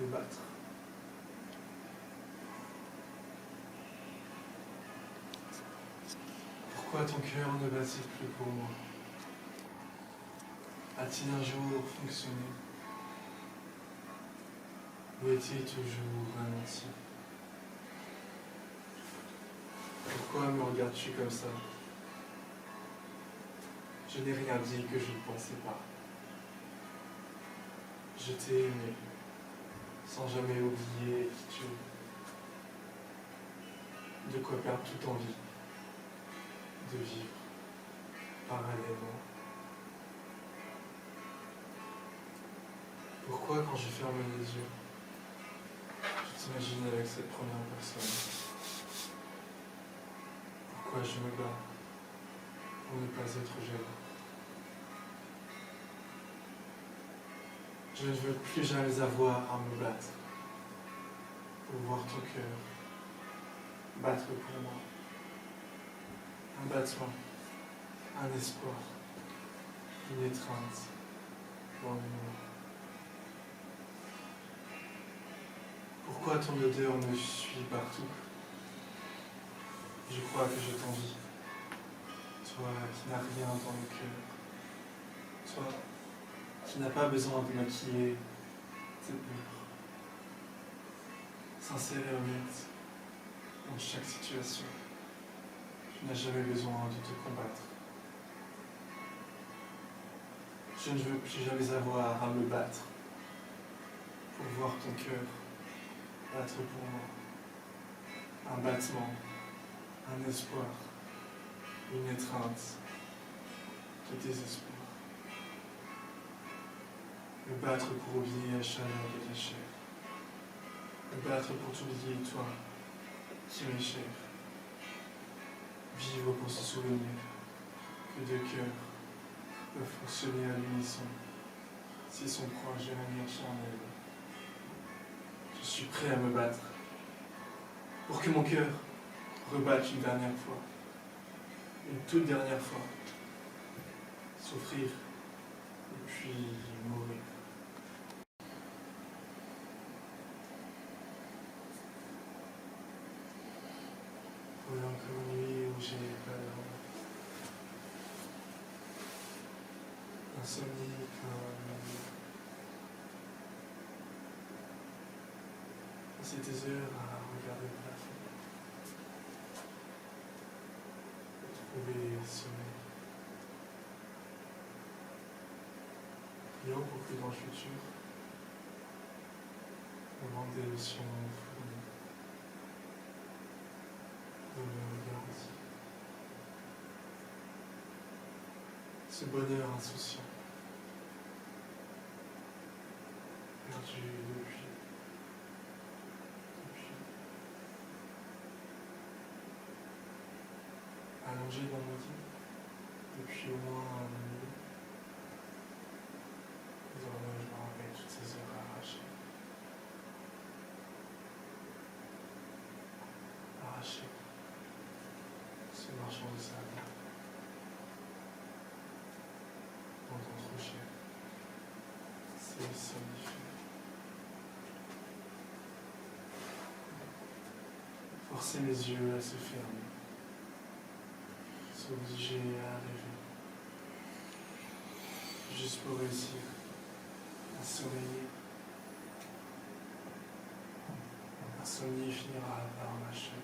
me battre. Pourquoi ton cœur ne bat-il plus pour moi? A-t-il un jour fonctionné? Ou est-il toujours ralenti? Pourquoi me regardes-tu comme ça? Je n'ai rien dit que je ne pensais pas. Je t'ai aimé, sans jamais oublier qui tu es. De quoi perdre toute envie de vivre parallèlement. Pourquoi quand je ferme les yeux, je t'imagine avec cette première personne? Pourquoi je me bats pour ne pas être jaloux? Je ne veux plus jamais avoir à me battre pour voir ton cœur battre pour moi. Un battement, un espoir, une étreinte dans le monde. Pourquoi ton odeur me suit partout? Je crois que je t'envie. Toi qui n'as rien dans le cœur. Toi qui n'as pas besoin de maquiller tes peurs. Sincère et honnête dans chaque situation. Tu n'as jamais besoin de te combattre. Je ne veux plus jamais avoir à me battre pour voir ton cœur battre pour moi. Un battement, un espoir, une étreinte de désespoir. Me battre pour oublier la chaleur de ta chair. Me battre pour t'oublier, toi, qui m'es cher. Vivre pour se souvenir que deux cœurs peuvent fonctionner à l'unisson s'ils sont proches de l'amour charnel. Je suis prêt à me battre pour que mon cœur rebatte une dernière fois, une toute dernière fois, souffrir et puis mourir. Voilà encore une nuit où j'ai pas dormi. Insomnie comme... Passer des heures à regarder le plafond. Trouver le sommeil. Prions pour que dans le futur, le manque d'émotions fournies me garantit. Ce bonheur insouciant, perdu depuis, allongé dans mon lit, depuis au moins un an et demi. Désormais, je me rappelle toutes ces heures arrachées. Arrachées. Ce marchand de sable. Pourtant trop cher. C'est somnifère. Forcer mes yeux à se fermer. S'obliger à rêver. Juste pour réussir à sommeiller. L'insomnie finira par m'achever.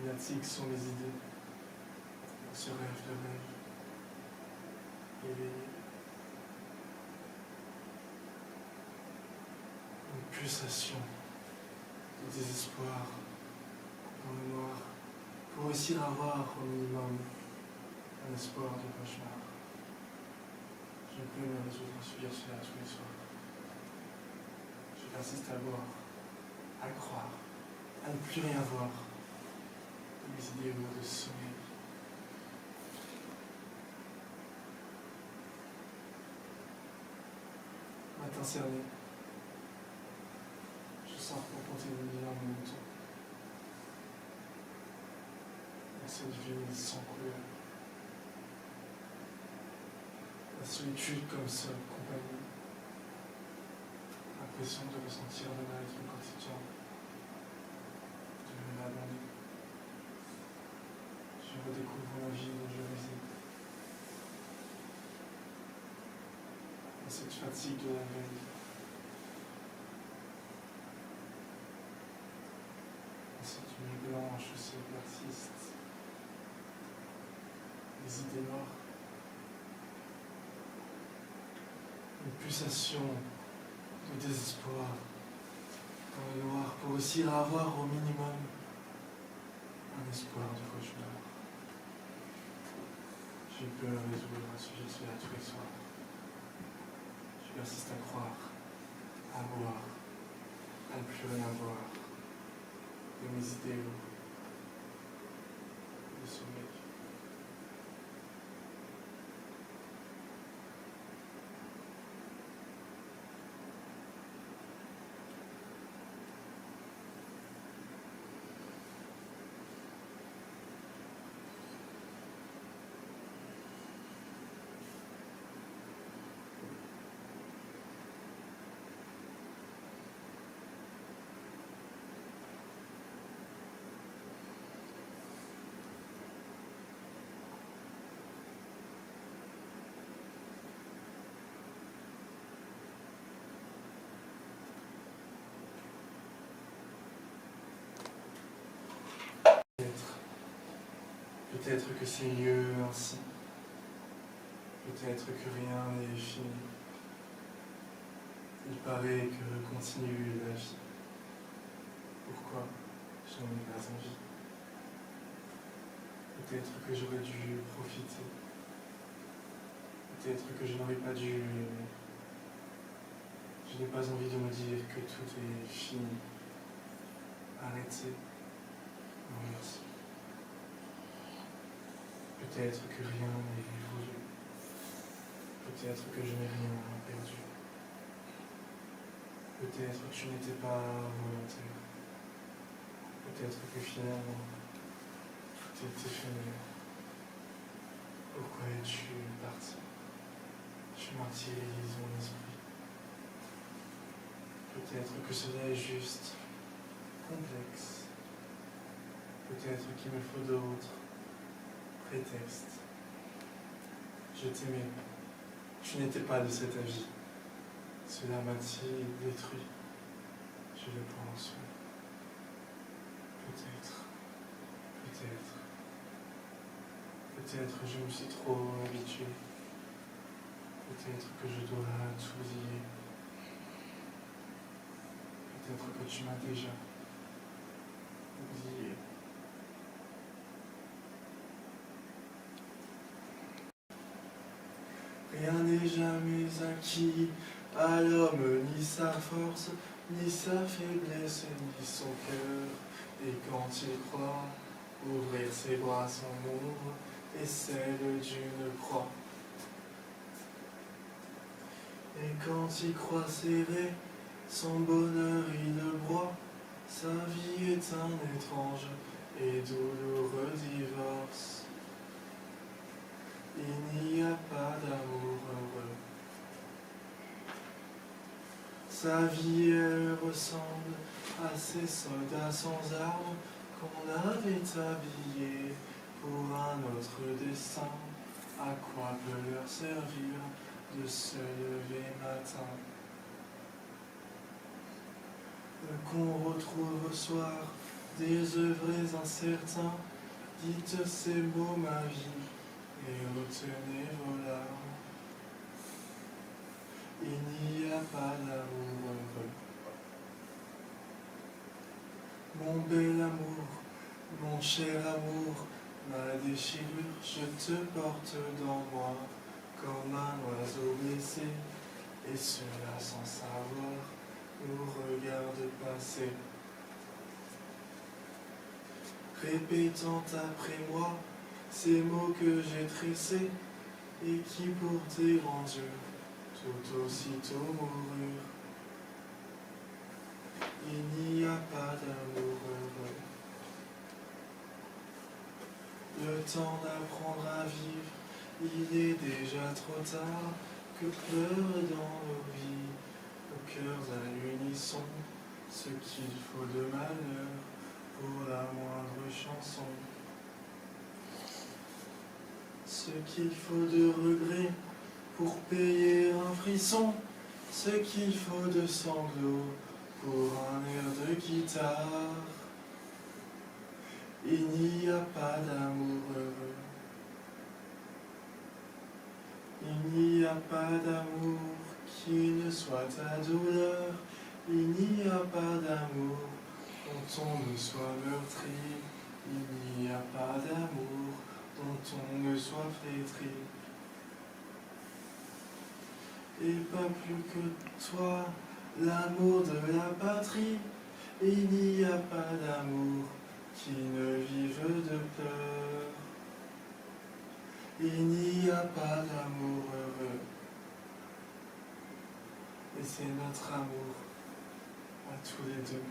Lunatiques sont mes idées. Dans ce rêve de rêve. Éveillé. Une pulsation de désespoir dans le noir pour réussir à avoir au minimum un espoir de cauchemar. Je ne peux me résoudre à subir cela tous les soirs. Je persiste à boire, à croire, à ne plus rien voir de mes idéaux de sommeil. Matin cerné, je sors pour compter les milliards de moutons. Dans cette ville sans couleur. La solitude comme seule compagnie. l'impression de ressentir le mal-être au quotidien, de l'abandon. Je redécouvre la vie dont je réside. Et cette fatigue de la veille. Et cette nuit blanche aussi persiste. Les idées noires. Une pulsation de désespoir dans le noir pour aussi avoir au minimum un espoir de cauchemar. Je peux résoudre un sujet de cela tous les soirs. Je persiste à croire, à voir, à ne plus rien voir de mes idéaux, de sommeil. Peut-être que c'est mieux ainsi. Peut-être que rien n'est fini. Il paraît que continue la vie. Pourquoi je n'en ai pas envie? Peut-être que j'aurais dû profiter. Peut-être que je n'aurais pas dû aimer. Je n'ai pas envie de me dire que tout est fini. Arrêtez. Non, merci. Peut-être que rien n'est voulu. Peut-être que je n'ai rien perdu. Peut-être que je n'étais pas volontaire. Peut-être que finalement, tout est éphémère. Pourquoi es-tu parti? Je martyrise mon esprit. Peut-être que cela est juste complexe. Peut-être qu'il me faut d'autres prétextes. Je t'aimais. Tu n'étais pas de cet avis. Cela m'a-t-il détruit? Je le pense. Peut-être. Peut-être. Peut-être je me suis trop habitué. Peut-être que je dois tout oublier. Peut-être que tu m'as déjà oublié. Rien n'est jamais acquis à l'homme, ni sa force, ni sa faiblesse, ni son cœur. Et quand il croit, ouvrir ses bras son ombre et celle d'une croix. Et quand il croit serrer, son bonheur il le broie. Sa vie est un étrange et douloureux divorce. Il n'y a pas d'amour heureux. Sa vie, elle ressemble à ces soldats sans armes qu'on avait habillés pour un autre dessein. À quoi peut leur servir de se lever matin? Qu'on retrouve au soir désœuvrés incertains, dites ces mots ma vie et retenez vos larmes. Il n'y a pas d'amour heureux. Mon bel amour, mon cher amour, ma déchirure, je te porte dans moi comme un oiseau blessé, et cela sans savoir nous regarde passer. Répétant après moi ces mots que j'ai tressés et qui pour tes grands yeux tout aussitôt moururent. Il n'y a pas d'amour heureux. Le temps d'apprendre à vivre, il est déjà trop tard, que pleurent dans nos vies, nos cœurs à l'une frisson, ce qu'il faut de malheur pour la moindre chanson. Ce qu'il faut de regret pour payer un frisson, ce qu'il faut de sanglots pour un air de guitare. Il n'y a pas d'amour heureux. Il n'y a pas d'amour qui ne soit ta douleur. Il n'y a pas d'amour dont on ne soit meurtri. Il n'y a pas d'amour dont on ne soit flétri. Et pas plus que toi, l'amour de la patrie. Il n'y a pas d'amour qui ne vive de peur. Il n'y a pas d'amour heureux. Et c'est notre amour à tous les deux.